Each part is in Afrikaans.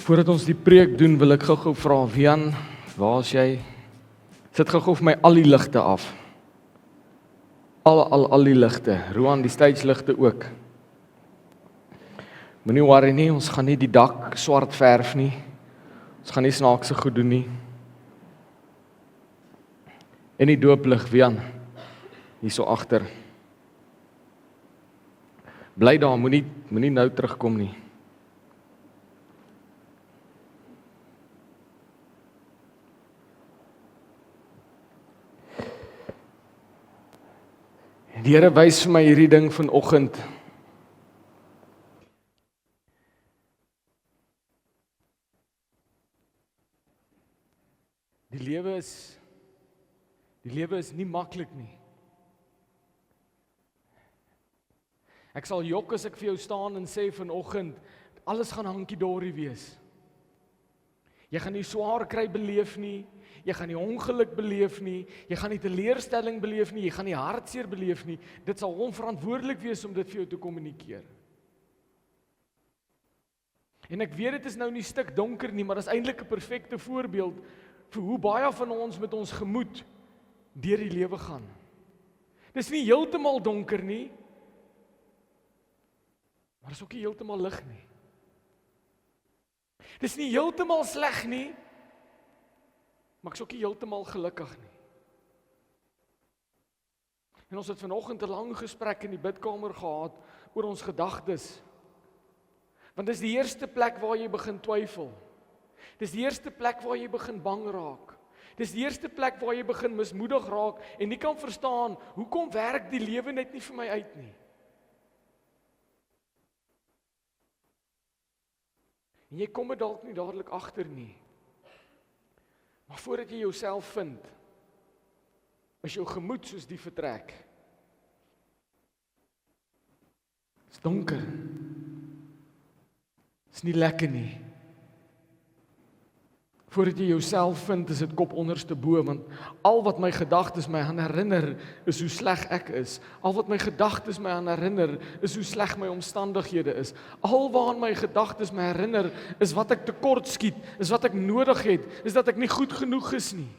Voordat ons die preek doen, wil ek gou vra, Wian, waar is jy? Sit gou vir my al die ligte af. Al die ligte. Roan, die stage-ligte ook. Moenie worry nie, ons gaan nie die dak swart verf nie. Ons gaan nie snaakse goed doen nie. En die dooplig, Wian, hier so agter. Bly daar, moenie nou terugkom nie. Die Here wys vir my hierdie ding vanoggend. Die lewe is nie maklik nie. Ek sal jok as ek vir jou staan en sê vanoggend, alles gaan hankie-dorie wees. Jy gaan nie swaar kry beleef nie, jy gaan nie ongeluk beleef nie, jy gaan nie teleurstelling beleef nie, jy gaan nie hartseer beleef nie. Dit sal onverantwoordelik wees om dit vir jou te kommunikeer. En ek weet dit is nou nie stik donker nie, maar dit is eintlik 'n perfekte voorbeeld vir hoe baie van ons met ons gemoed deur die lewe gaan. Dis nie heeltemal donker nie, maar is ook nie heeltemal lig nie. Dis nie heeltemal sleg nie, maar ek is ook nie heeltemal gelukkig nie. En ons het vanoggend 'n lang gesprek in die bidkamer gehad oor ons gedagtes. Want dis die eerste plek waar jy begin twyfel. Dis die eerste plek waar jy begin bang raak. Dis die eerste plek waar jy begin mismoedig raak en nie kan verstaan, hoekom werk die lewe net nie vir my uit nie. En jy kom dalk nie dadelik agter nie. Maar voordat jy jouself vind, is jou gemoed soos die vertrek. Dit is donker. Dit is nie lekker nie. Voordat jy jouself vind, is dit kop onderste bo, want al wat my gedagtes my aan herinner, is hoe sleg ek is. Al wat my gedagtes my aan herinner, is hoe sleg my omstandighede is. Al waaraan my gedagtes my herinner, is wat ek tekort skiet, is wat ek nodig het, is dat ek nie goed genoeg is nie.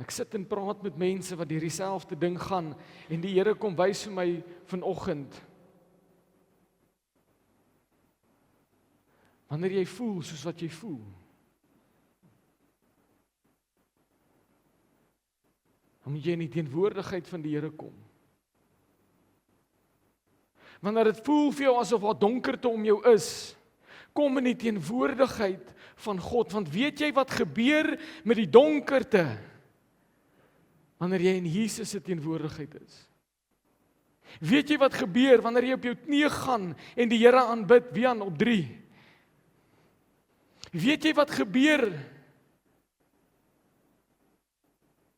Ek sit en praat met mense wat deur dieselfde ding gaan, en die Here kom wys vir my vanoggend, wanneer jy voel soos wat jy voel, dan moet jy in die teenwoordigheid van die Here kom. Wanneer dit voel vir jou asof daar donkerte om jou is, kom in die teenwoordigheid van God, want weet jy wat gebeur met die donkerte, wanneer jy in Jesus se teenwoordigheid is? Weet jy wat gebeur wanneer jy op jou knieë gaan en die Here aanbid, Wian, op 3? Weet jy wat gebeur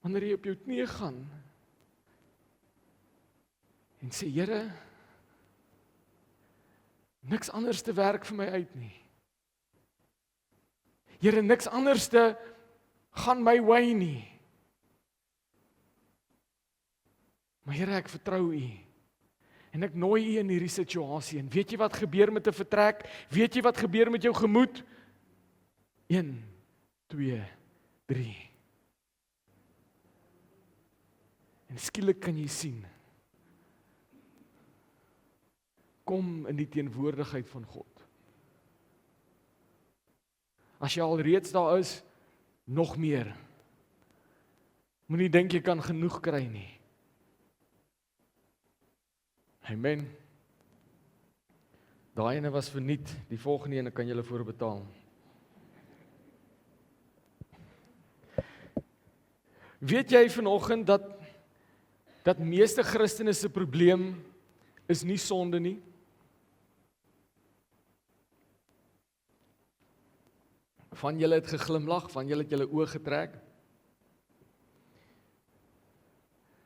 wanneer jy op jou knieë gaan en sê, Here, niks anders te werk vir my uit nie. Here, niks anders te gaan my way nie. Maar Here, ek vertrou U. En ek nooi U in hierdie situasie. En weet jy wat gebeur met 'n vertrek? Weet jy wat gebeur met jou gemoed? 1, 2, 3. En skielik kan jy sien, kom in die teenwoordigheid van God. As jy al reeds daar is, nog meer. Moenie dink jy kan genoeg kry nie. Amen. Daai ene was verniet, die volgende ene kan jy voorbetaal. Weet jy vanoggend dat meeste Christene se probleem is nie sonde nie? Van julle het geglimlag, van julle het julle oë getrek.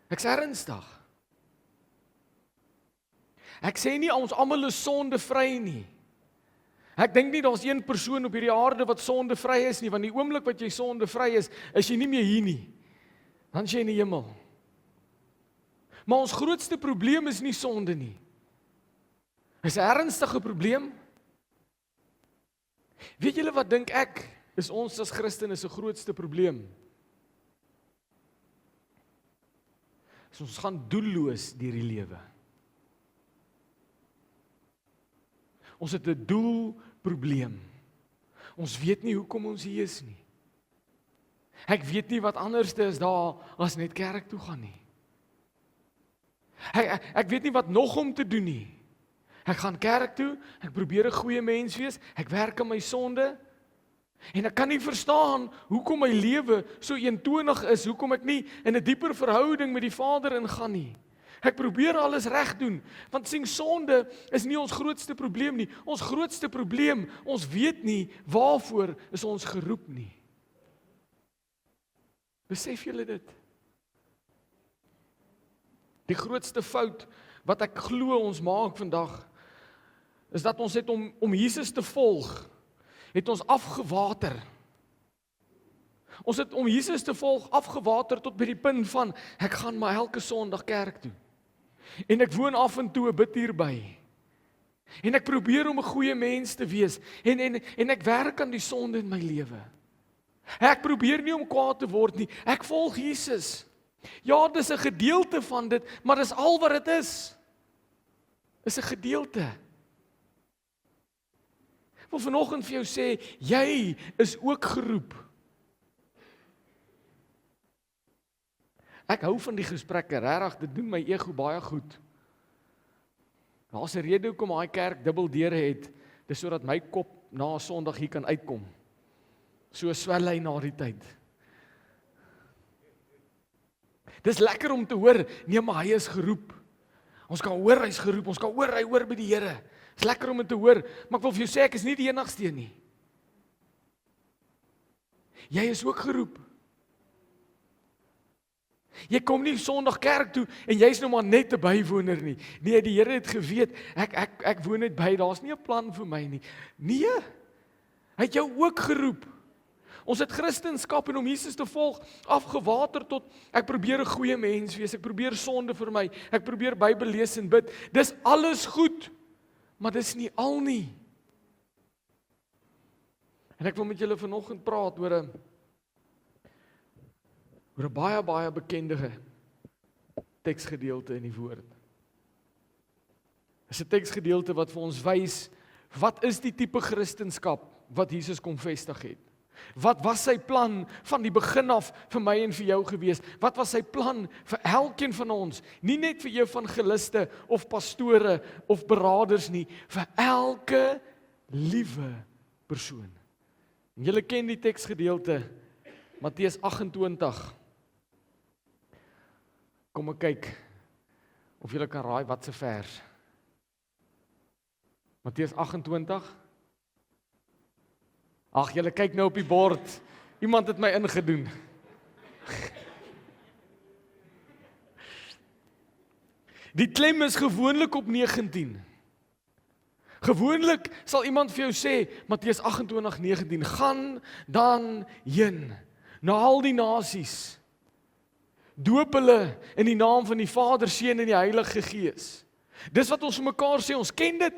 Ek's ernstig. Ek sê nie ons almal is sondevry nie. Ek dink nie daar's een persoon op hierdie aarde wat sondevry is nie, want die oomblik wat jy sondevry is jy nie meer hier nie. Dan is jy in die hemel. Maar ons grootste probleem is nie sonde nie. Is 'n ernstige probleem. Weet julle wat dink ek is ons as Christene se grootste probleem? Ons gaan doelloos deur die lewe. Ons het 'n doelprobleem. Ons weet nie hoekom ons hier is nie. Ek weet nie wat anderste is daar as net kerk toe gaan nie. Ek weet nie wat nog om te doen nie. Ek gaan kerk toe, ek probeer 'n goeie mens wees, ek werk aan my sonde, en ek kan nie verstaan hoekom my lewe so eentonig is, hoekom ek nie in 'n dieper verhouding met die Vader ingaan nie. Ek probeer alles reg doen, want sien, sonde is nie ons grootste probleem nie. Ons grootste probleem, ons weet nie waarvoor is ons geroep nie. Besef julle dit? Die grootste fout wat ek glo ons maak vandag, is dat ons het om Jesus te volg, het ons afgewater. Ons het om Jesus te volg afgewater tot by die punt van, ek gaan maar elke Sondag kerk toe. En ek woon af en toe 'n bid hierby. En ek probeer om 'n goeie mens te wees. En ek werk aan die sonde in my lewe. Ek probeer nie om kwaad te word nie. Ek volg Jesus. Ja, dis 'n gedeelte van dit, maar dis al wat dit is. Is 'n gedeelte. Ek wil vanoggend vir jou sê, jy is ook geroep. Ek hou van die gesprekke, regtig, dit doen my ego baie goed. Daar's 'n rede hoekom daai kerk dubbel deure het, dis sodat my kop na Sondag hier kan uitkom. So swel hy na die tyd. Dis lekker om te hoor, nee, maar hy is geroep. Ons kan hoor hy's geroep, ons kan hoor hy hoor by die Here. Dis lekker om dit te hoor, maar ek wil vir jou sê, ek is nie die enigste een nie. Jy is ook geroep. Jy kom nie Sondag kerk toe en jy's nou maar net 'n bywoner nie. Nee, die Here het geweet, ek woon net by, daar's nie 'n plan vir my nie. Nee, hy het jou ook geroep. Ons het Christendom en om Jesus te volg afgewater tot, ek probeer 'n goeie mens wees, ek probeer sonde vermy, ek probeer Bybel lees en bid. Dis alles goed, maar dis nie al nie. En ek wil met julle vanoggend praat oor 'n baie bekende teksgedeelte in die woord. Dis 'n teksgedeelte wat vir ons wys, wat is die tipe Christendom wat Jesus kom vestig het? Wat was sy plan van die begin af vir my en vir jou gewees? Wat was sy plan vir elkeen van ons? Nie net vir evangeliste of pastore of beraders nie, vir elke liewe persoon. En julle ken die teksgedeelte, Matteus 28. Kom ek kyk of julle kan raai wat se vers. Matteus 28. Ag, julle kyk nou op die bord. Iemand het my ingedoen. Die klem is gewoonlik op 19. Gewoonlik sal iemand vir jou sê, Matteus 28:19, gaan dan heen na al die nasies. Doop hulle in die naam van die Vader, Seun en die Heilige Gees. Dis wat ons vir mekaar sê, ons ken dit.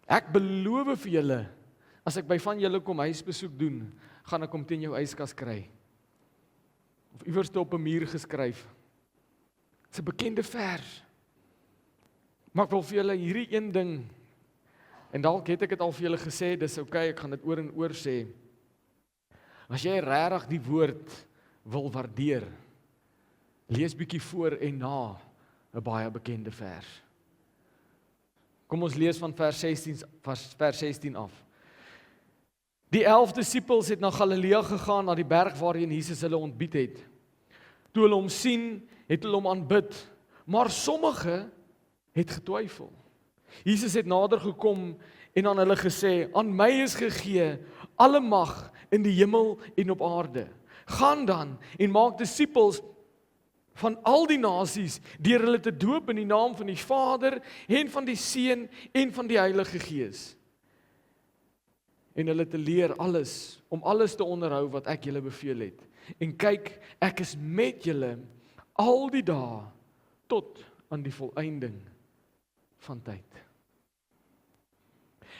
Ek beloof vir julle, as ek by van julle kom huisbesoek doen, gaan ek hom teen jou yskas kry. Of iewers op 'n muur geskryf. Dit's 'n bekende vers. Maar ek wil vir julle hierdie een ding, en dalk het ek dit al vir julle gesê, dis okay, ek gaan dit oor en oor sê. As jy regtig die woord wil waardeer, lees bietjie voor en na 'n baie bekende vers. Kom ons lees van vers 16 af. Die 11 disippels het na Galilea gegaan, na die berg waarheen Jesus hulle ontbied het. Toe hulle hom sien, het hulle hom aanbid, maar sommige het getwyfel. Jesus het nader gekom en aan hulle gesê, aan my is gegee alle mag in die hemel en op aarde. Gaan dan en maak disippels van al die nasies, deur hulle te doop in die naam van die Vader en van die Seun en van die Heilige Gees. En hulle te leer om alles te onderhou wat ek julle beveel het. En kyk, ek is met julle al die dae tot aan die volëinding van tyd.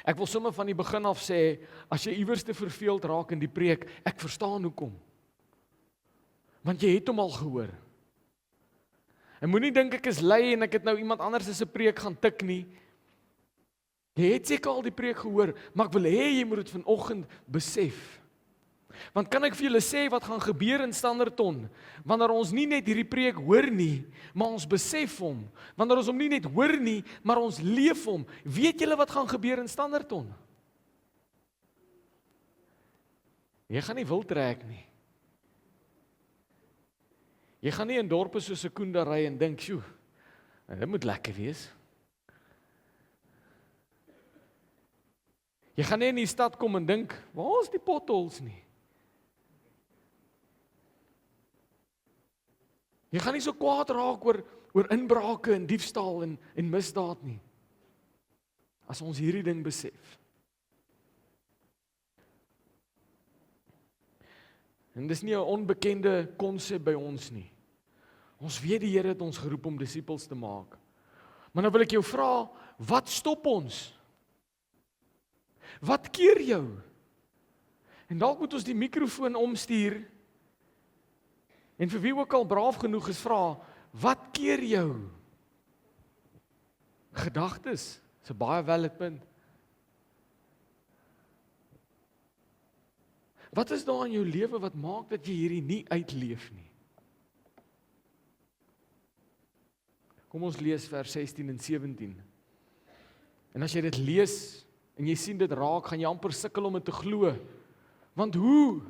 Ek wil sommer van die begin af sê, as jy iewers te verveeld raak in die preek, ek verstaan hoekom. Want jy het hom al gehoor. En moenie dink ek is lui en ek het nou iemand anders se preek gaan tik nie. Jy het seker al die preek gehoor, maar ek wil hê jy moet dit vanoggend besef. Want kan ek vir julle sê wat gaan gebeur in Standerton, wanneer ons nie net hierdie preek hoor nie, maar ons besef hom, wanneer ons hom nie net hoor nie, maar ons leef hom, weet julle wat gaan gebeur in Standerton? Jy gaan nie wil trek nie. Jy gaan nie in dorpe soos Sekunda ry en dink, "Sjoe, dit moet lekker wees." Jy gaan nie in die stad kom en dink, "Waar is die potholes nie?" Jy gaan nie so kwaad raak oor inbrake en diefstal en misdaad nie. As ons hierdie ding besef. En dis nie 'n onbekende konsep by ons nie. Ons weet die Here het ons geroep om disippels te maak. Maar nou wil ek jou vra, wat stop ons? Wat keer jou? En dalk moet ons die mikrofoon omstuur en vir wie ook al braaf genoeg is vra, wat keer jou? Gedagtes, is 'n baie valid punt. Wat is daar in jou lewe wat maak dat jy hierdie nie uitleef nie? Kom ons lees vers 16 en 17. En as jy dit lees en jy sien dit raak, gaan jy amper sukkel om dit te glo. Want hoe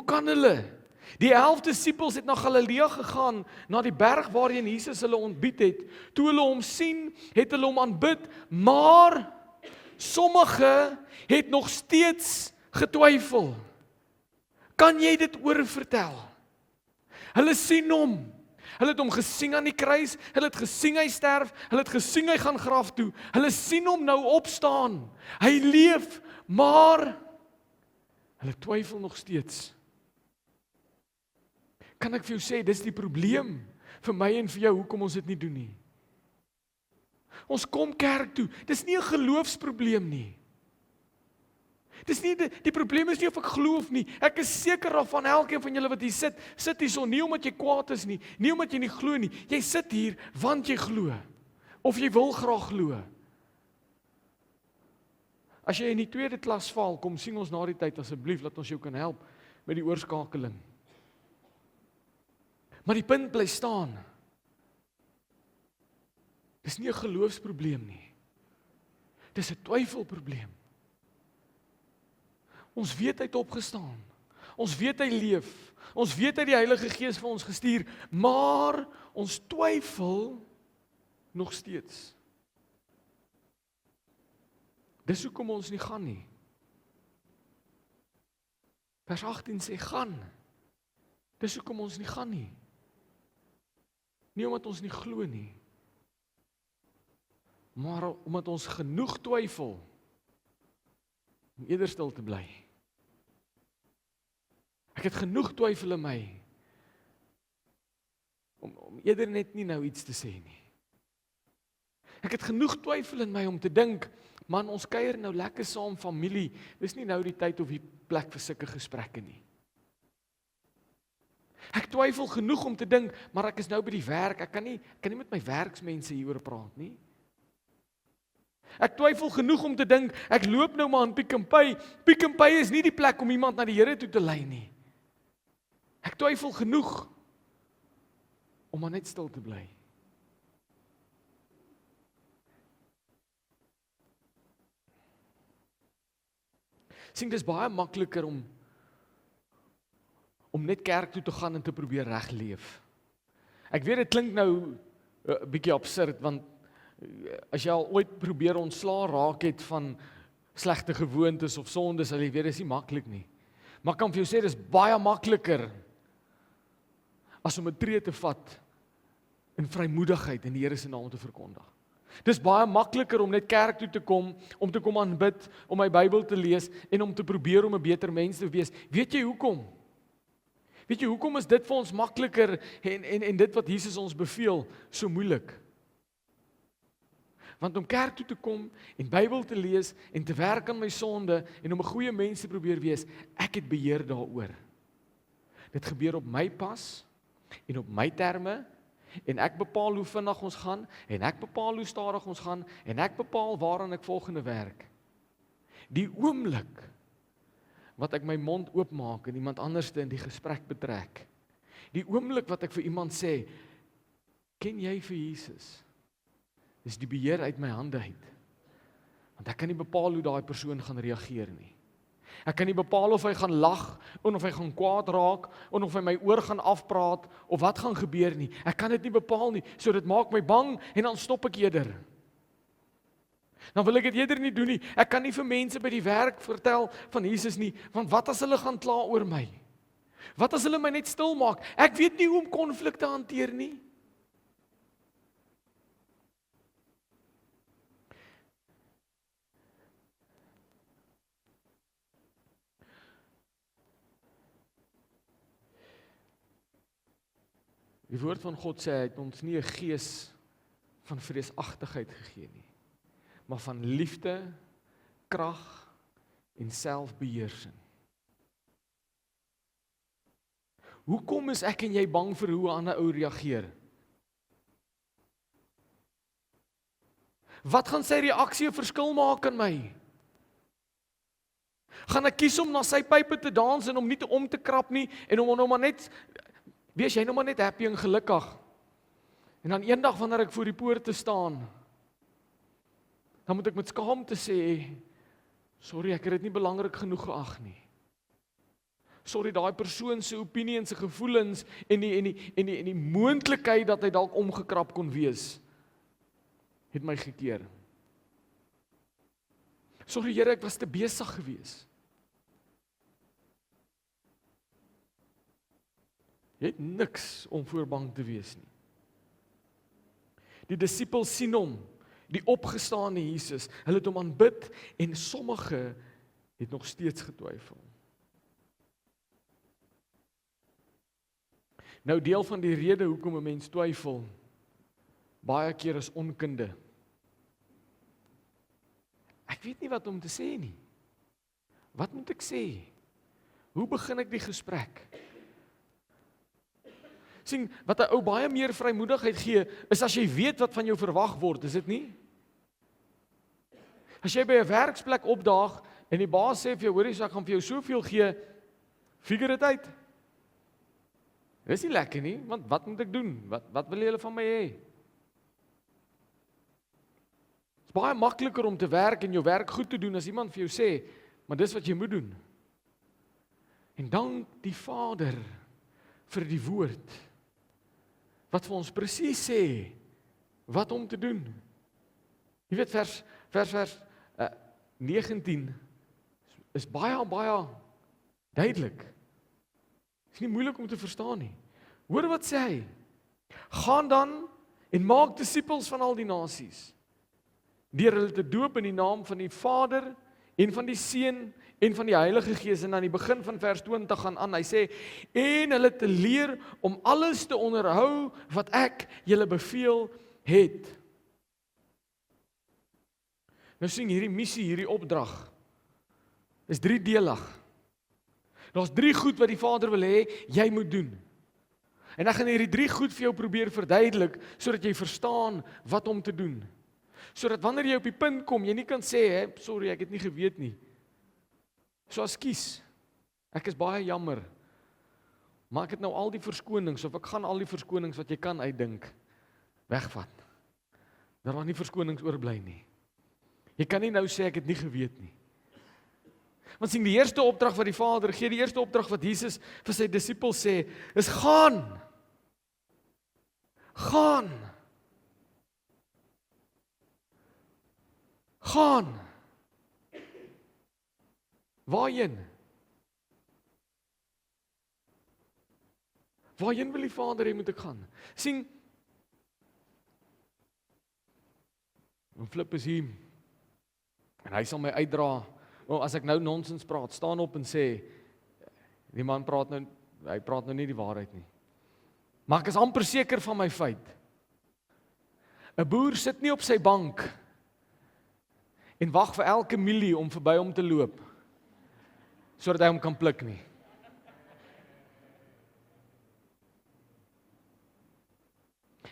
kan hulle? Die 11 disippels het na Galilea gegaan, na die berg waarheen Jesus hulle ontbied het. Toe hulle hom sien, het hulle hom aanbid, maar sommige het nog steeds getwyfel. Kan jy dit oorvertel? Hulle sien hom. Hulle het hom gesien aan die kruis, hulle het gesien hy sterf, hulle het gesien hy gaan graf toe. Hulle sien hom nou opstaan. Hy leef, maar hulle twyfel nog steeds. Kan ek vir jou sê, dis die probleem vir my en vir jou, hoekom ons dit nie doen nie. Ons kom kerk toe, dis nie 'n geloofsprobleem nie. Dis nie die probleem is nie of ek glo of nie. Ek is seker daarvan elkeen van julle wat hier sit hierso nie omdat jy kwaad is nie, nie omdat jy nie glo nie. Jy sit hier want jy glo of jy wil graag glo. As jy in die tweede klas val, kom sien ons na die tyd asseblief dat ons jou kan help met die oorskakeling. Maar die punt bly staan. Dis nie 'n geloofsprobleem nie. Dis 'n twyfelprobleem. Ons weet hy het opgestaan. Ons weet hy leef. Ons weet hy die Heilige Gees vir ons gestuur, maar ons twyfel nog steeds. Dis hoekom ons nie gaan nie. Vers 18 sê gaan. Dis hoekom ons nie gaan nie. Nie omdat ons nie glo nie, maar omdat ons genoeg twyfel om eerder stil te bly. Ek het genoeg twyfel in my om eerder net nie nou iets te sê nie. Ek het genoeg twyfel in my om te dink, man, ons kuier nou lekker saam familie, dis nie nou die tyd of die plek vir sulke gesprekke nie. Ek twyfel genoeg om te dink, maar ek is nou by die werk, ek kan nie met my werksmense hieroor praat nie. Ek twyfel genoeg om te dink, ek loop nou maar in Pick n Pay. Pick n Pay is nie die plek om iemand na die Here toe te lei nie. Ek twyfel genoeg om maar net stil te bly. Sien, dis baie makliker om net kerk toe te gaan en te probeer reg leef. Ek weet dit klink nou 'n bietjie absurd, want as jy al ooit probeer ontslaa raak het van slegte gewoontes of sondes, sal jy weet dis nie maklik nie. Maar ek kan vir jou sê dis baie makliker as om 'n tree te vat in vrymoedigheid in die Here se naam te verkondig. Dis baie makliker om net kerk toe te kom, om te kom aanbid, om my Bybel te lees en om te probeer om 'n beter mens te wees. Weet jy hoekom? Weet jy hoekom is dit vir ons makliker en dit wat Jesus ons beveel so moeilik? Want om kerk toe te kom en Bybel te lees en te werk aan my sonde en om 'n goeie mens te probeer wees, ek het beheer daaroor. Dit gebeur op my pas en op my terme en ek bepaal hoe vinnig ons gaan en ek bepaal hoe stadig ons gaan en ek bepaal waaraan ek volgende werk. Die oomblik wat ek my mond oopmaak en iemand anderste in die gesprek betrek, die oomblik wat ek vir iemand sê, ken jy vir Jesus? Dis die beheer uit my hande uit. Want ek kan nie bepaal hoe daai persoon gaan reageer nie. Ek kan nie bepaal of hy gaan lag, of hy gaan kwaad raak, of hy my oor gaan afpraat, of wat gaan gebeur nie. Ek kan dit nie bepaal nie, so dit maak my bang, en dan stop ek eerder. Dan wil ek dit eerder nie doen nie. Ek kan nie vir mense by die werk vertel van Jesus nie, want wat as hulle gaan kla oor my? Wat as hulle my net stil maak? Ek weet nie hoe om konflik te hanteer nie. Die woord van God sê, hy het ons nie 'n gees van vreesagtigheid gegee nie, maar van liefde, krag en selfbeheersing. Hoekom is ek en jy bang vir hoe 'n ander ou reageer? Wat gaan sy reaksie 'n verskil maak in my? Gaan ek kies om na sy pype te dans en om nie om te krap nie en om nou maar net wees jy nou maar net happy en gelukkig. En dan eendag wanneer ek voor die poorte staan, dan moet ek met skaamte sê, sorry, ek het dit nie belangrik genoeg geag nie. Sorry, daai persoon se opinie en sy gevoelens en die moontlikheid dat hy dalk omgekrap kon wees, het my gekeer. Sorry Here, ek was te besig gewees. Jy het niks om voor bang te wees nie. Die disippels sien hom, die opgestane Jesus, hulle het hom aanbid en sommige het nog steeds getwyfel. Nou deel van die rede hoekom 'n mens twyfel, baie keer is onkunde. Ek weet nie wat om te sê nie. Wat moet ek sê? Hoe begin ek die gesprek? Sien, wat 'n ou baie meer vrymoedigheid gee, is as jy weet wat van jou verwag word, is dit nie? As jy by 'n werksplek opdaag en die baas sê vir jou, hoorie, ek gaan vir jou soveel gee, figure dit uit. Dis nie lekker nie, want wat moet ek doen? Wat wil julle van my hê? Dit is baie makliker om te werk en jou werk goed te doen as iemand vir jou sê, maar dis wat jy moet doen. En dank die Vader vir die woord, wat vir ons presies sê, wat om te doen. Jy weet, vers 19, is baie duidelik. Dit is nie moeilik om te verstaan nie. Hoor wat sê hy? Gaan dan en maak disippels van al die nasies, deur hulle te doop in die naam van die Vader en van die Seun en van die Heilige Gees. En aan die begin van vers 20 gaan aan, hy sê, en hulle te leer om alles te onderhou wat ek julle beveel het. Nou sien hierdie missie, hierdie opdrag, is driedelig. Daar's 3 goed wat die Vader wil hê, jy moet doen. En ek gaan hierdie 3 goed vir jou probeer verduidelik, sodat jy verstaan wat om te doen. Sodat wanneer jy op die punt kom, jy nie kan sê, sorry, ek het nie geweet nie. So ekskuus, ek is baie jammer, maar ek het nou al die verskonings, of ek gaan al die verskonings wat jy kan uitdink, wegvat. Dat daar nie verskonings oorbly nie. Jy kan nie nou sê, ek het nie geweet nie. Want sien, die eerste opdrag wat die Vader gee, die eerste opdrag wat Jesus vir sy disippels sê, is gaan. Gaan. Gaan. Waarheen? Waarheen wil die Vader hê moet ek gaan? Sien, en Flip is hier, en hy sal my uitdra, as ek nou nonsens praat, staan op en sê, die man praat nou, hy praat nou nie die waarheid nie. Maar ek is amper seker van my feit. 'n boer sit nie op sy bank en wag vir elke mielie om verby hom te loop, sodat hy hom kan pluk nie.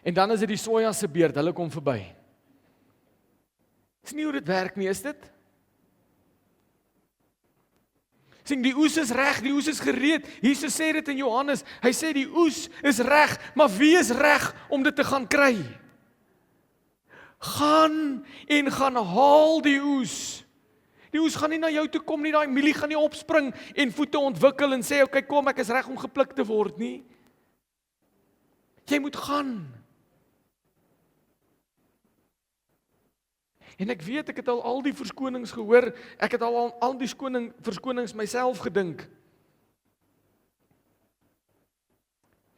En dan is dit die soja se beurt, hulle kom verby. Dis nie hoe dit werk nie, is dit? Sien, die oes is reg, die oes is gereed. Jesus sê dit in Johannes, hy sê die oes is reg, maar wie is reg om dit te gaan kry? Gaan en gaan haal die oes. Die oes gaan nie na jou toe kom nie, daai mielie gaan nie opspring en voete ontwikkel en sê, okay, kom, ek is reg om gepluk te word nie. Jy moet gaan. En ek weet, ek het al die verskonings gehoor, ek het al die verskonings myself gedink.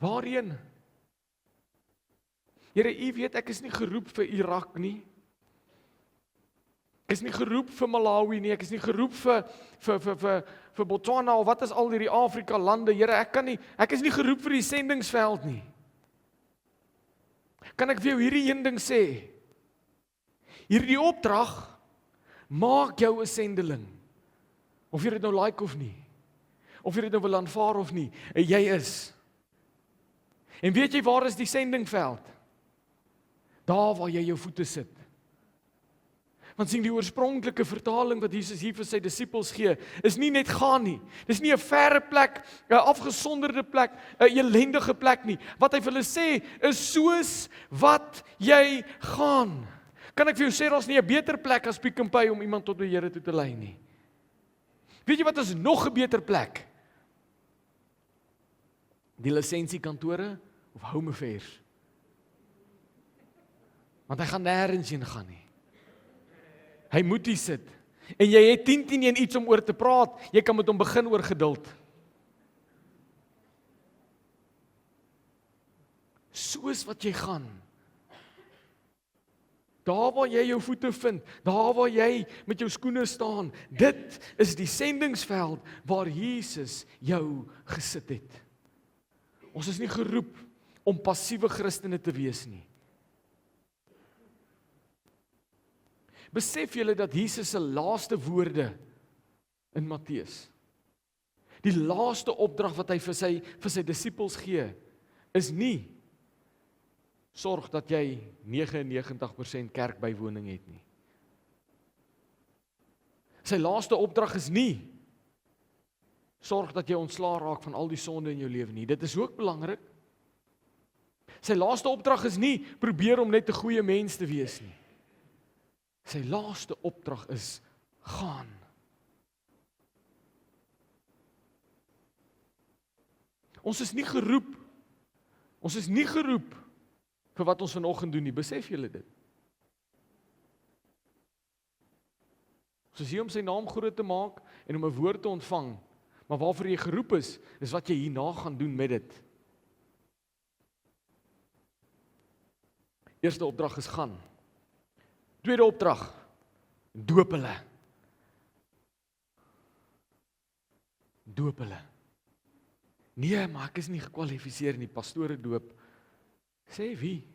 Waarheen? Here, U weet, ek is nie geroep vir Irak nie. Ek is nie geroep vir Malawi nie, ek is nie geroep vir Botswana, of wat is al hierdie Afrika lande, Here, ek is nie geroep vir die sendingsveld nie. Kan ek vir jou hierdie een ding sê? Hierdie opdrag, maak jou 'n sendeling. Of jy dit nou like of nie. Of jy dit nou wil aanvaar of nie. Jy is. En weet jy waar is die sendingveld? Daar waar jy jou voete sit. Want sien, die oorspronklike vertaling wat Jesus hier vir sy disippels gee, is nie net gaan nie. Dis nie 'n verre plek, 'n afgesonderde plek, 'n elendige plek nie. Wat hy vir hulle sê, is soos wat jy gaan. Kan ek vir jou sê, daar's nie 'n beter plek as Pick n Pay om iemand tot die Here toe te lei nie. Weet jy wat is nog 'n beter plek? Die lisensiekantore of Home Affairs. Want hy gaan nêrens heen gaan nie. Hy moet hier sit. En jy het 10 iets om oor te praat, jy kan met hom begin oor geduld. Soos wat jy gaan. Daar waar jy jou voete vind, daar waar jy met jou skoene staan, dit is die sendingsveld waar Jesus jou gesit het. Ons is nie geroep om passiewe Christene te wees nie. Besef julle dat Jesus se laaste woorde in Matteus, die laaste opdrag wat hy vir sy disippels gee, is nie sorg dat jy 99% kerkbywoning het nie. Sy laaste opdrag is nie sorg dat jy ontslae raak van al die sonde in jou lewe nie. Dit is ook belangrik. Sy laaste opdrag is nie probeer om net 'n goeie mens te wees nie. Sy laaste opdrag is gaan. Ons is nie geroep vir wat ons vanoggend doen nie, besef julle dit? Ons is hier om sy naam groot te maak en om 'n woord te ontvang, maar waarvoor jy geroep is wat jy hierna gaan doen met dit. Eerste opdrag is gaan. Tweede opdrag, doop hulle. Doop hulle. Nee, maar ek is nie gekwalifiseer nie, pastore doop. Sê wie?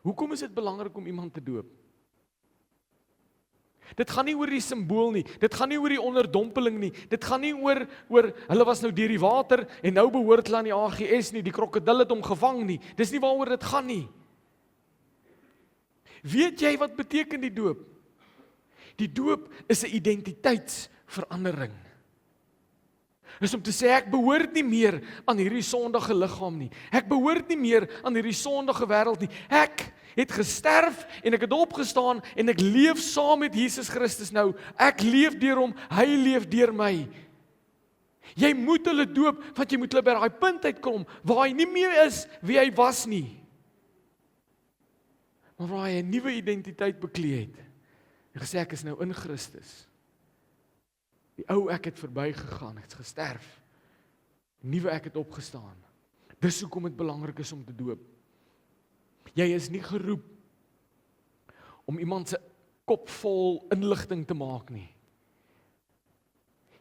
Hoekom is dit belangrik om iemand te doop? Dit gaan nie oor die simbool nie, dit gaan nie oor die onderdompeling nie, dit gaan nie oor hulle was nou deur die water en nou behoort hulle aan die AGS nie, die krokodil het hom gevang nie, dis nie waaroor dit gaan nie. Weet jy wat beteken die doop? Die doop is 'n identiteitsverandering. Is om te sê, ek behoort nie meer aan hierdie sondige liggaam nie. Ek behoort nie meer aan hierdie sondige wêreld nie. Ek het gesterf en ek het opgestaan en ek leef saam met Jesus Christus nou. Ek leef deur hom, hy leef deur my. Jy moet hulle doop, want jy moet hulle by daai punt uitkom waar hy nie meer is wie hy was nie. Maar waar hy 'n nuwe identiteit beklee het. En gesê, ek is nou in Christus. Die ou ek het verbygegaan, het gesterf. Nuwe ek het opgestaan. Dis hoekom dit belangrik is om te doop. Jy is nie geroep om iemand se kop vol inligting te maak nie.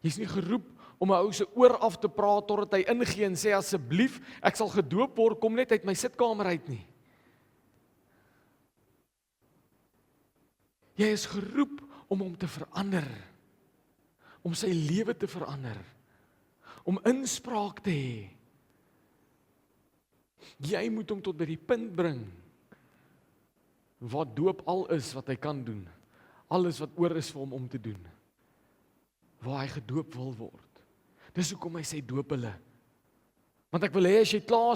Jy is nie geroep om 'n ou se oor af te praat totdat hy ingee en sê asseblief, ek sal gedoop word, kom net uit my sitkamer uit nie. Jy is geroep om hom te verander, om sy lewe te verander, om inspraak te hê. Jy moet hom tot by die punt bring, wat doop al is wat hy kan doen, alles wat oor is vir hom om te doen, waar hy gedoop wil word. Dis hoekom hy sê doop hulle. Want ek wil hê as jy klaar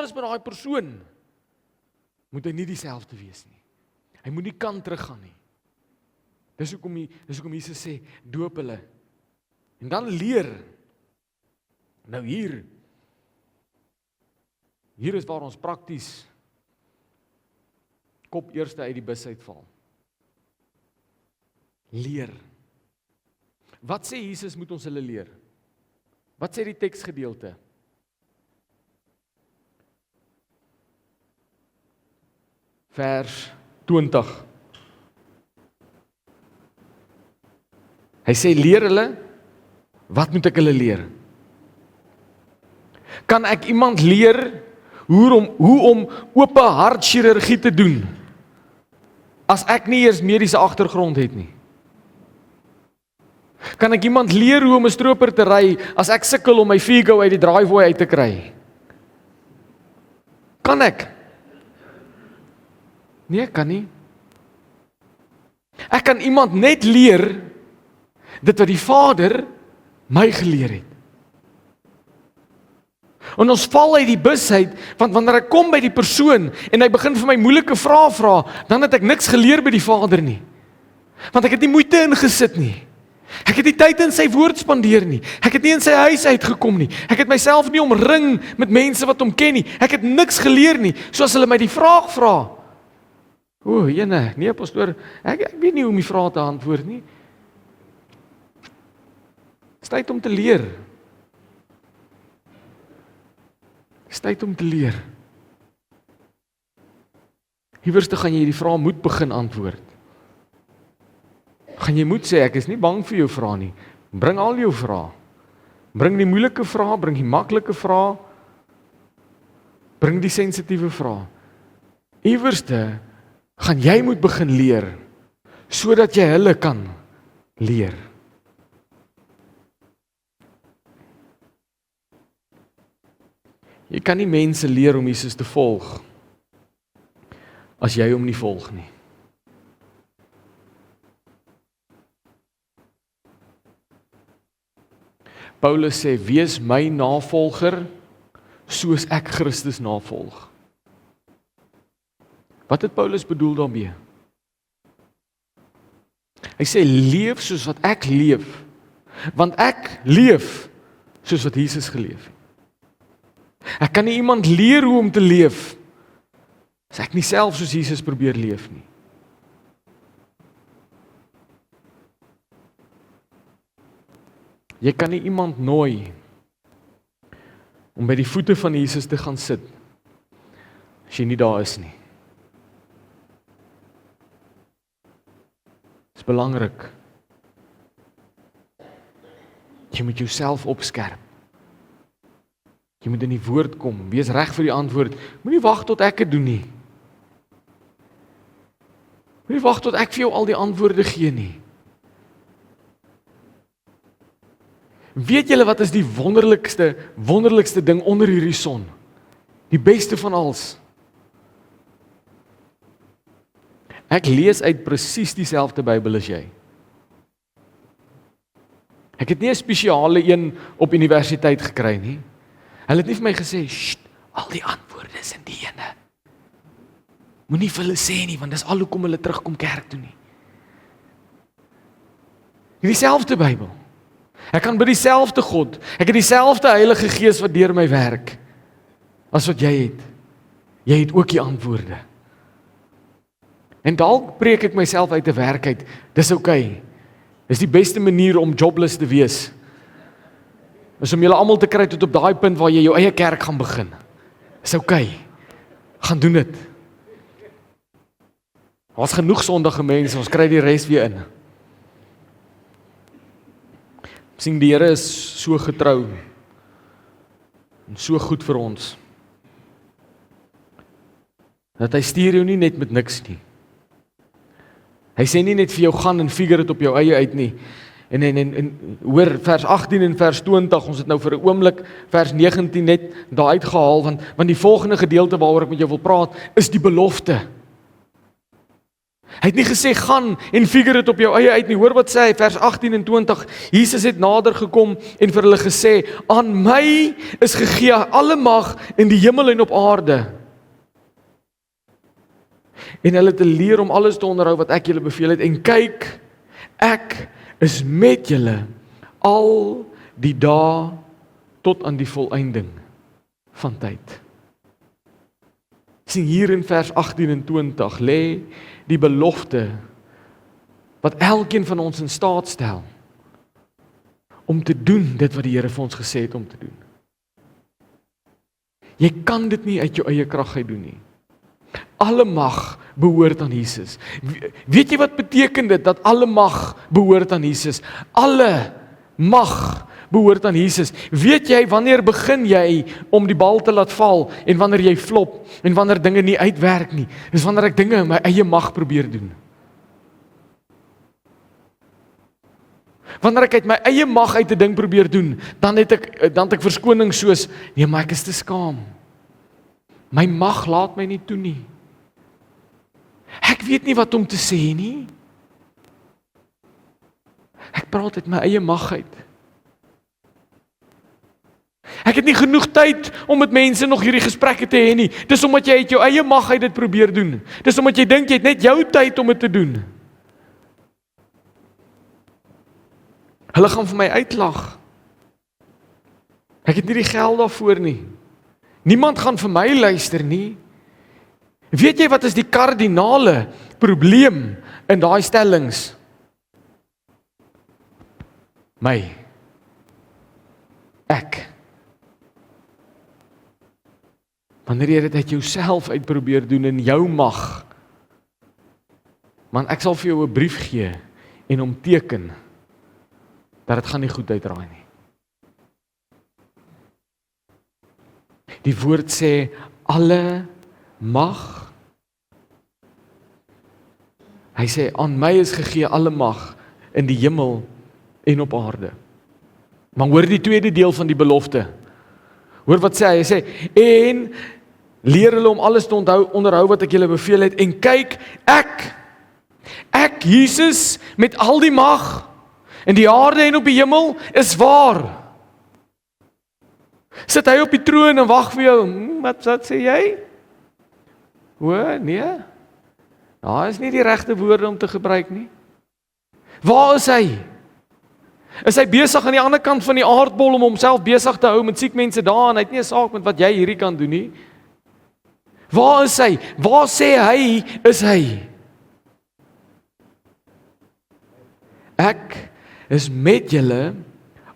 is met daai persoon, moet hy nie dieselfde wees nie. Hy moet nie kan teruggaan nie. Dis hoekom Jesus sê, doop hulle. En dan leer. Nou hier is waar ons prakties kop eerste uit die bus uitval. Leer. Wat sê Jesus moet ons hulle leer? Wat sê die teksgedeelte? Vers 20. Hy sê, leer hulle, wat moet ek hulle leer? Kan ek iemand leer hoe om ope hartchirurgie te doen, as ek nie eers mediese agtergrond het nie? Kan ek iemand leer hoe om 'n stroper te ry, as ek sukkel om my Figo uit die driveway uit te kry? Kan ek? Nee, ek kan nie. Ek kan iemand net leer dit wat die Vader my geleer het. En ons val uit die bus uit, want wanneer ek kom by die persoon en hy begin vir my moeilike vrae vra, dan het ek niks geleer by die Vader nie. Want ek het nie moeite ingesit nie. Ek het nie tyd in sy woord spandeer nie. Ek het nie in sy huis uitgekom nie. Ek het myself nie omring met mense wat hom ken nie. Ek het niks geleer nie, soos hulle my die vraag vra. Nee pastoor, ek weet nie hoe om die vraag te antwoord nie. Dis tyd om te leer. Dis tyd om te leer. Hiewerste gaan jy die vraag moet begin antwoord. Gaan jy moet sê, ek is nie bang vir jou vrae nie. Bring al jou vrae. Bring die moeilike vrae, bring die maklike vrae. Bring die sensitiewe vrae. Hiewerste gaan jy moet begin leer, sodat jy hulle kan leer. Jy kan nie mense leer om Jesus te volg, as jy hom nie volg nie. Paulus sê, wees my navolger, soos ek Christus navolg. Wat het Paulus bedoel daarmee? Hy sê, leef soos wat ek leef, want ek leef soos wat Jesus geleef het. Ek kan nie iemand leer hoe om te leef, as ek nie self soos Jesus probeer leef nie. Jy kan nie iemand nooi om by die voete van Jesus te gaan sit, as jy nie daar is nie. Dit is belangrik. Jy moet jouself opskerp. Jy moet in die woord kom, wees reg vir die antwoord. Moenie wag tot ek dit doen nie. Moenie wag tot ek vir jou al die antwoorde gee nie. Weet julle wat is die wonderlikste ding onder hierdie son? Die beste van alles. Ek lees uit presies dieselfde Bybel as jy. Ek het nie 'n spesiale een op universiteit gekry nie. Hulle het nie vir my gesê, "Sst, al die antwoorde is in die ene." Moenie vir hulle sê nie, want dis al hoekom hulle terugkom kerk toe nie. Dieselfde Bybel. Ek kan by dieselfde God. Ek het dieselfde Heilige Gees wat deur my werk as wat jy het. Jy het ook die antwoorde. En dalk preek ek myself uit 'n werk uit. Dis oukei. Dis die beste manier om jobless te wees. Is om julle almal te kry tot op daai punt waar jy jou eie kerk gaan begin. Dis oukei. Gaan doen dit. Ons genoeg sondige mense, ons kry die res weer in. Sien, die Here is so getrou en so goed vir ons, dat hy stuur jou nie net met niks nie. Hy sê nie net vir jou gaan en figure dit op jou eie uit nie. En hoor vers 18 en vers 20, ons het nou vir 'n oomblik vers 19 net daar uitgehaal, want die volgende gedeelte waaroor ek met jou wil praat, is die belofte. Hy het nie gesê gaan en figure dit op jou eie uit nie. Hoor wat sê hy, vers 18 en 20. Jesus het nader gekom en vir hulle gesê, aan my is gegee alle mag in die hemel en op aarde. En hulle het leer om alles te onderhou wat ek julle beveel het. En kyk, ek is met julle al die dae tot aan die volëinding van tyd. Sien hier in vers 18 en 20 lê die belofte wat elkeen van ons in staat stel om te doen dit wat die Here vir ons gesê het om te doen. Jy kan dit nie uit jou eie krag uit doen nie. Alle mag behoort aan Jesus. Weet jy wat beteken dit, dat alle mag behoort aan Jesus? Alle mag behoort aan Jesus. Weet jy wanneer begin jy om die bal te laat val en wanneer jy flop en wanneer dinge nie uitwerk nie? Dis wanneer ek dinge in my eie mag probeer doen. Wanneer ek uit my eie mag uit 'n ding probeer doen, dan het ek verskoning soos, nee, maar ek is te skaam. My mag laat my nie toe nie. Ek weet nie wat om te sê nie. Ek praat uit my eie mag uit. Ek het nie genoeg tyd om met mense nog hierdie gesprekke te hê nie. Dis omdat jy uit jou eie mag uit dit probeer doen. Dis omdat jy dink jy het net jou tyd om dit te doen. Hulle gaan vir my uitlag. Ek het nie die geld daarvoor nie. Niemand gaan vir my luister nie. Weet jy wat is die kardinale probleem in daai stellings? Ek. Wanneer jy dit uit jouself uit probeer doen in jou mag, man, ek sal vir jou 'n brief gee en hom teken dat dit gaan nie goed uitdraai nie. Die woord sê alle mag. Hy sê aan my is gegee alle mag in die hemel en op aarde. Maar hoor die tweede deel van die belofte. Hoor wat sê hy? Hy sê en leer hulle om alles te onderhou wat ek julle beveel het en kyk, ek Jesus met al die mag in die aarde en op die hemel is waar. Sit hy op die troon en wag vir jou. Wat sê jy? Hoor, nee. Daar is nie die regte woorde om te gebruik nie. Waar is hy? Is hy besig aan die ander kant van die aardbol om homself besig te hou met siek mense daar en hy het nie 'n saak met wat jy hierdie kan doen nie? Waar is hy? Waar sê hy is hy? Ek is met julle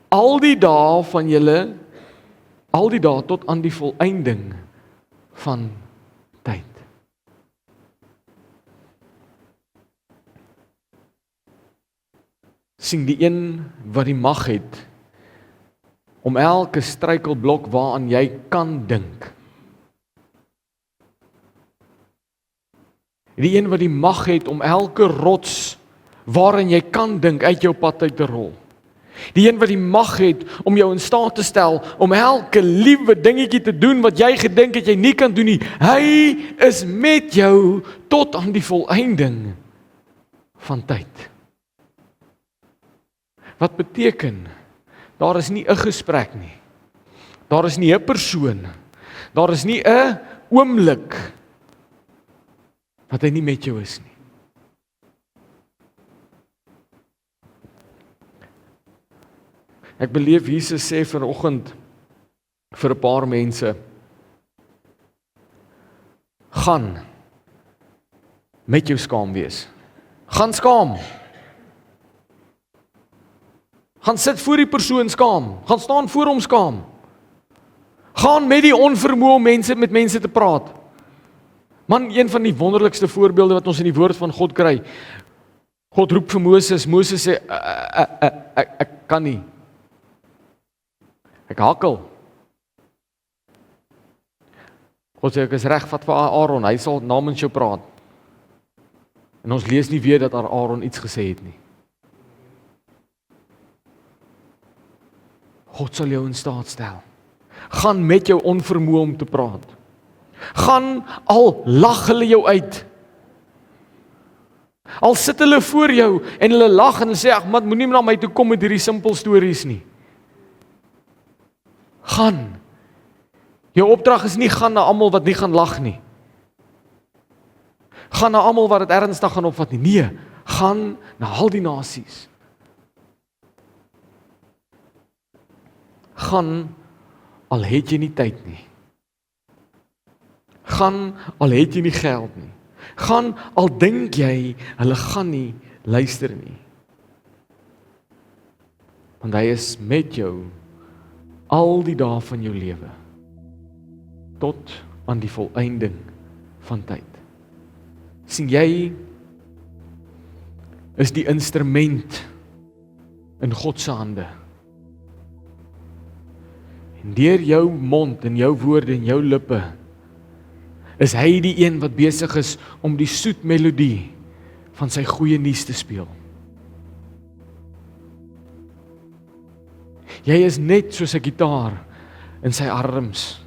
al die dae van julle, al die dae tot aan die volëinding van tyd. Sien die een wat die mag het om elke struikelblok waaraan jy kan dink. Die een wat die mag het om elke rots waarin jy kan dink uit jou pad uit te rol. Die een wat die mag het om jou in staat te stel om elke liewe dingetjie te doen wat jy gedink het jy nie kan doen nie. Hy is met jou tot aan die volëinding van tyd. Wat beteken? Daar is nie 'n gesprek nie. Daar is nie 'n persoon. Daar is nie 'n oomblik wat hy nie met jou is nie. Ek beleef Jesus sê vanoggend vir 'n paar mense, gaan met jou skaam wees. Gaan skaam. Gaan sit voor die persoon skaam. Gaan staan voor hom skaam. Gaan met die onvermoë om met mense te praat. Man, een van die wonderlikste voorbeelde wat ons in die woord van God kry. God roep vir Moses. Moses sê, ek kan nie. Ek hakkel. God sê, ek is reg, vat vir Aaron, hy sal namens jou praat. En ons lees nie weer dat Aaron iets gesê het nie. God sal jou in staat stel. Gaan met jou onvermoë om te praat. Gaan al lag hulle jou uit. Al sit hulle voor jou en hulle lag en hulle sê, ag man, moenie na my toe kom met hierdie simpel stories nie. Gaan. Jou opdrag is nie gaan na almal wat nie gaan lag nie. Gaan na almal wat dit ernstig gaan opvat nie. Nee, gaan na al die nasies. Gaan al het jy nie tyd nie. Gaan al het jy nie geld nie. Gaan al dink jy hulle gaan nie luister nie. Want hy is met jou al die dae van jou lewe tot aan die volëinding van tyd. Sien jy is die instrument in God se hande. En deur jou mond en jou woorde en jou lippe is hy die een wat besig is om die soet melodie van sy goeie nuus te speel. Jy is net soos 'n gitaar in sy arms,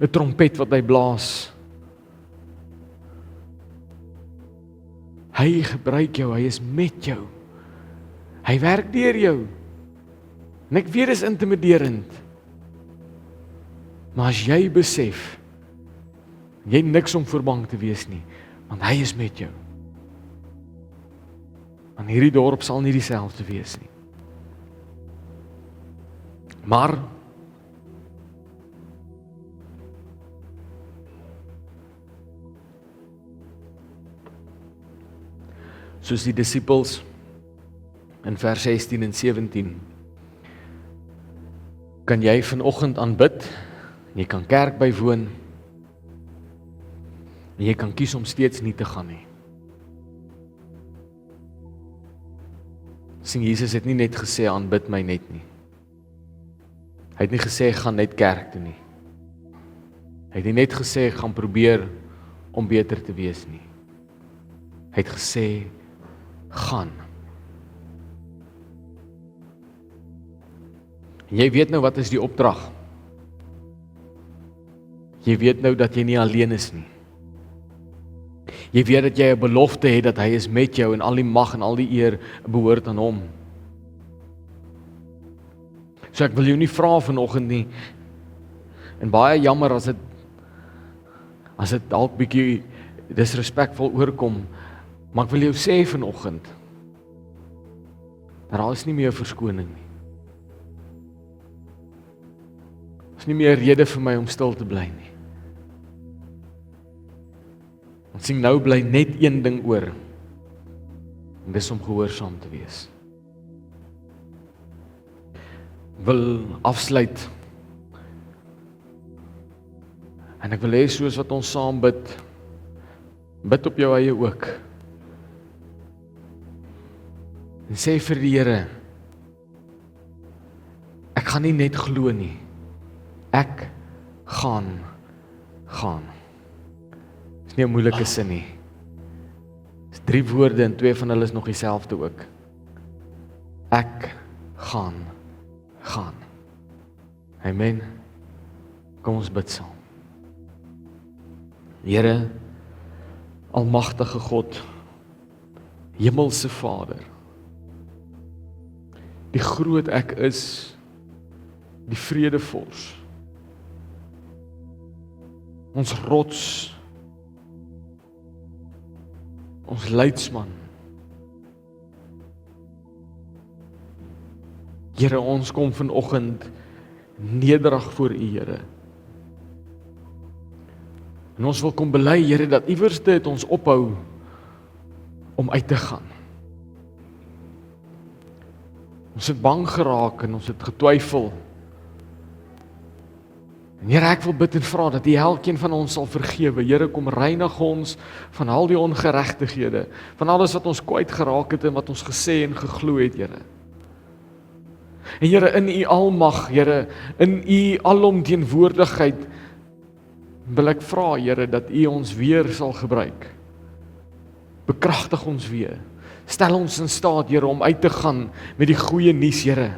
'n trompet wat hy blaas. Hy gebruik jou, hy is met jou. Hy werk deur jou. En ek weet dit is intimiderend. Maar as jy besef, jy niks om voor bang te wees nie, want hy is met jou. Want hierdie dorp sal nie dieselfde wees nie. Maar soos die disippels in vers 16 en 17 kan jy vanoggend aanbid, jy kan kerk bywoon, en jy kan kies om steeds nie te gaan nie. Sien, Jesus het nie net gesê, aanbid my net nie. Hy het nie gesê, gaan net kerk toe nie. Hy het nie net gesê, gaan probeer om beter te wees nie. Hy het gesê, gaan. En jy weet nou wat is die opdrag. Jy weet nou dat jy nie alleen is nie. Jy weet dat jy 'n belofte het dat hy is met jou en al die mag en al die eer behoort aan hom. So ek wil jou nie vra vanoggend nie, en baie jammer as dit dalk bietjie disrespekvol oorkom, maar ek wil jou sê vanoggend, dat daar is nie meer verskoning nie. Daar is nie meer rede vir my om stil te bly nie. Ons sien nou bly net een ding oor, en dis om gehoorsaam te wees. Wil afsluit, en ek wil hê soos wat ons saam bid, bid op jou eie ook, en sê vir die Here, ek gaan nie net glo nie, ek gaan. Dis nie 'n moeilike sin nie. Dis 3 woorde en 2 van hulle is nog dieselfde ook. Ek gaan. Amen. Kom ons bid saam. Here, almagtige God, hemelse Vader, die groot ek is, die vredevors, ons rots, ons leidsman. Here, ons kom vanoggend nederig voor U, Here. En ons wil kom bely, Here, dat iewerste het ons ophou om uit te gaan. Ons het bang geraak en ons het getwyfel. En Here, ek wil bid en vra dat U elkeen van ons sal vergewe. Here, kom reinig ons van al die ongeregtighede, van alles wat ons kwyt geraak het en wat ons gesê en geglo het, Here. En Here, in U almag, Here, in U alomteenwoordigheid, wil ek vra, Here, dat U ons weer sal gebruik bekragtig ons weer. Stel ons in staat, Here, om uit te gaan met die goeie nuus, Here.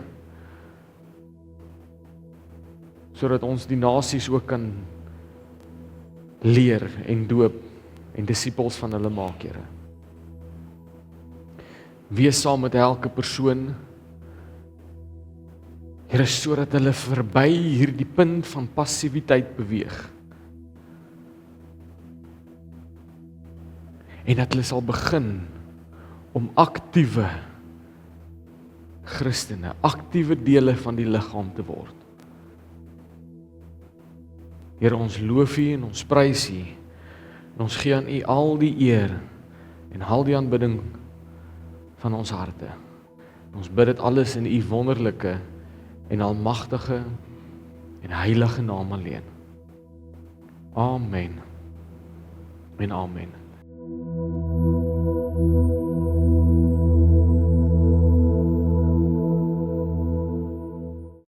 Sodat ons die nasies ook kan leer en doop en disippels van hulle maak, Here. Wees saam met elke persoon, Here, sodat hulle verby hierdie punt van passiwiteit beweeg. En dat hulle sal begin om aktiewe Christene, aktiewe dele van die liggaam te word. Here, ons loof U en ons prys U, en ons gee aan U al die eer en al die aanbidding van ons harte. Ons bid dit alles in U wonderlike en almagtige en heilige naam alleen. Amen en amen.